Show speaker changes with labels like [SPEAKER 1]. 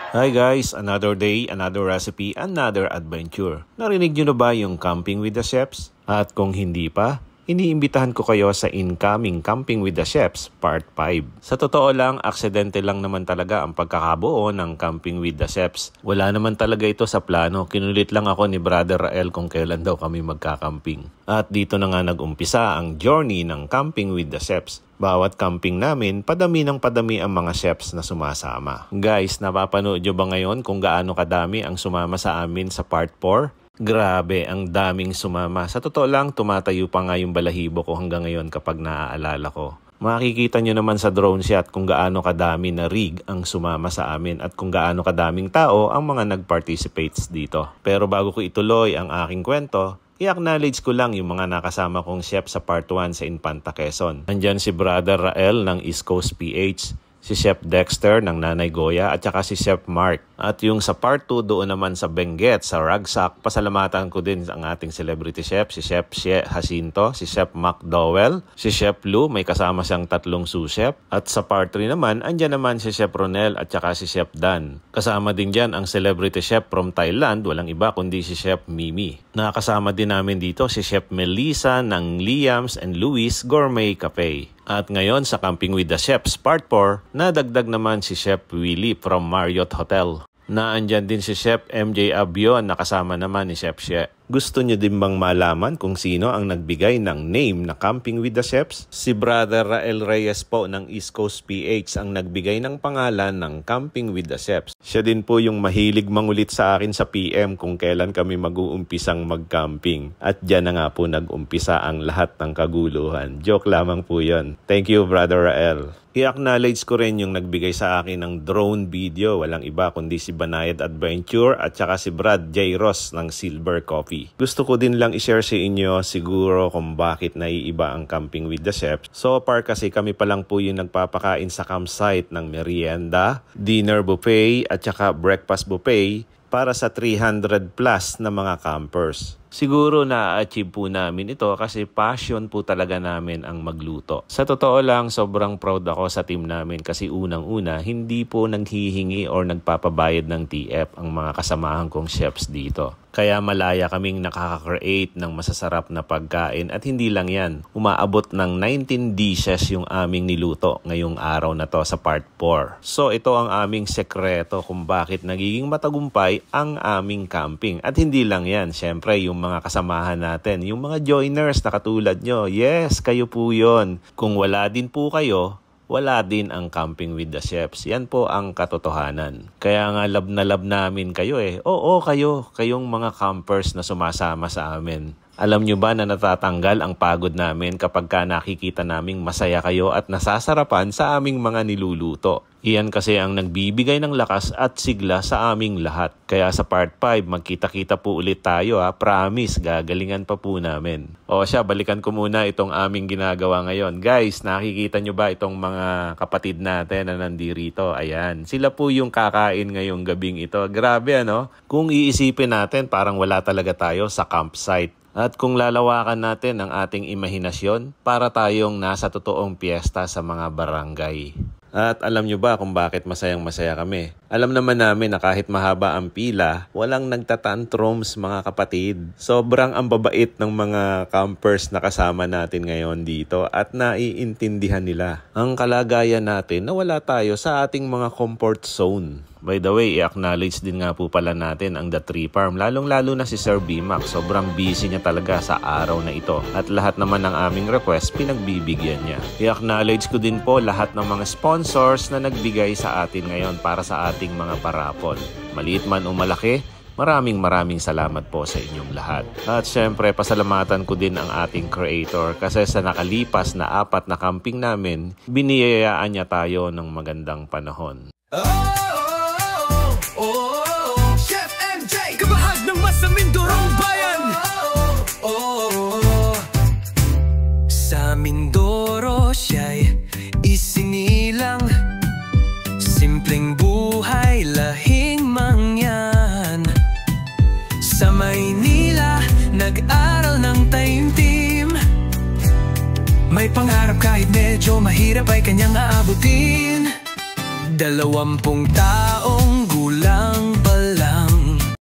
[SPEAKER 1] Hi guys, another day, another recipe, another adventure. Narinig nyo na ba yung Camping with the Chefs? At kung hindi pa, iniimbitahan ko kayo sa incoming Camping with the Chefs Part 5. Sa totoo lang, aksidente lang naman talaga ang pagkakabuo ng Camping with the Chefs. Wala naman talaga ito sa plano. Kinulit lang ako ni Brother Rael kung kailan daw kami magkakamping. At dito na nga nag-umpisa ang journey ng Camping with the Chefs. Bawat camping namin, padami ng padami ang mga chefs na sumasama. Guys, napapanood nyo ba ngayon kung gaano kadami ang sumama sa amin sa Part 4? Grabe, ang daming sumama. Sa totoo lang, tumatayo pa nga yung balahibo ko hanggang ngayon kapag naaalala ko. Makikita nyo naman sa drone shot kung gaano kadami na rig ang sumama sa amin at kung gaano kadaming tao ang mga nag-participates dito. Pero bago ko ituloy ang aking kwento, i-acknowledge ko lang yung mga nakasama kong chef sa Part 1 sa Infanta, Quezon. Nandyan si Brother Rael ng East Coast PH, si Chef Dexter ng Nanay Goya at saka si Chef Mark. At yung sa Part 2 doon naman sa Benguet, sa Ragsak, pasalamatan ko din ang ating celebrity chef, si Chef Jacinto, si Chef McDowell, si Chef Lou, may kasama siyang 3 sous chef. At sa Part 3 naman, andyan naman si Chef Ronel at saka si Chef Dan. Kasama din dyan ang celebrity chef from Thailand, walang iba kundi si Chef Mimi. Nakasama din namin dito si Chef Melissa ng Liam's and Louis Gourmet Cafe. At ngayon sa Camping with the Chefs Part 4, nadagdag naman si Chef Willie from Marriott Hotel. Naandyan din si Chef MJ Abion na kasama naman ni Chef She. Gusto nyo din bang malaman kung sino ang nagbigay ng name na Camping with the Chefs? Si Brother Rael Reyes po ng East Coast PH ang nagbigay ng pangalan ng Camping with the Chefs. Siya din po yung mahilig mangulit sa akin sa PM kung kailan kami mag-uumpisang mag-camping. At dyan na nga po nag-umpisa ang lahat ng kaguluhan. Joke lamang po yun. Thank you, Brother Rael. I-acknowledge ko rin yung nagbigay sa akin ng drone video. Walang iba kundi si Banayad Adventure at saka si Brad J. Ross ng Silver Coffee. Gusto ko din lang i-share sa inyo siguro kung bakit naiiba ang Camping with the Chefs. So far kasi kami pa lang po yung nagpapakain sa campsite ng merienda, dinner buffet at saka breakfast buffet para sa 300 plus na mga campers. Siguro na-achieve po namin ito kasi passion po talaga namin ang magluto. Sa totoo lang, sobrang proud ako sa team namin kasi unang-una, hindi po naghihingi or nagpapabayad ng TF ang mga kasamahan kong chefs dito. Kaya malaya kaming nakaka-create ng masasarap na pagkain at hindi lang yan. Umaabot ng 19 dishes yung aming niluto ngayong araw na to sa Part 4. So ito ang aming sekreto kung bakit nagiging matagumpay ang aming camping. At hindi lang yan, syempre yung mga kasamahan natin, yung mga joiners na katulad nyo. Yes, kayo po yun. Kung wala din po kayo, wala din ang Camping with the Chefs. Yan po ang katotohanan. Kaya nga love na love namin kayo eh. Oo, kayong mga campers na sumasama sa amin. Alam nyo ba na natatanggal ang pagod namin kapag nakikita naming masaya kayo at nasasarapan sa aming mga niluluto? Iyan kasi ang nagbibigay ng lakas at sigla sa aming lahat. Kaya sa Part 5, magkita-kita po ulit tayo ha. Promise, gagalingan pa po namin. O siya, balikan ko muna itong aming ginagawa ngayon. Guys, nakikita nyo ba itong mga kapatid natin na nandirito? Ayan, sila po yung kakain ngayong gabing ito. Grabe ano? Kung iisipin natin, parang wala talaga tayo sa campsite. At kung lalawakan natin ang ating imahinasyon, para tayong nasa totoong piyesta sa mga barangay. At alam nyo ba kung bakit masayang-masaya kami? Alam naman namin na kahit mahaba ang pila, walang nagtatantrums mga kapatid. Sobrang ang babait ng mga campers na kasama natin ngayon dito at naiintindihan nila ang kalagayan natin na wala tayo sa ating mga comfort zone. By the way, i-acknowledge din nga po pala natin ang The Tree Farm, lalong-lalo na si Sir BMAC. Sobrang busy niya talaga sa araw na ito. At lahat naman ng aming request, pinagbibigyan niya. I-acknowledge ko din po lahat ng mga sponsors na nagbigay sa atin ngayon para sa ating mga parapol. Maliit man o malaki, maraming salamat po sa inyong lahat. At syempre, pasalamatan ko din ang ating creator kasi sa nakalipas na 4 na camping namin, biniyayaan niya tayo ng magandang panahon.
[SPEAKER 2] Sa Mindorong Bayan. Sa Mindoro siya'y isinilang, simpleng buhay lahing mangyan. Sa Maynila nag-aral ng taimtim, may pangarap kahit medyo mahirap ay kanyang aabutin. 20 taong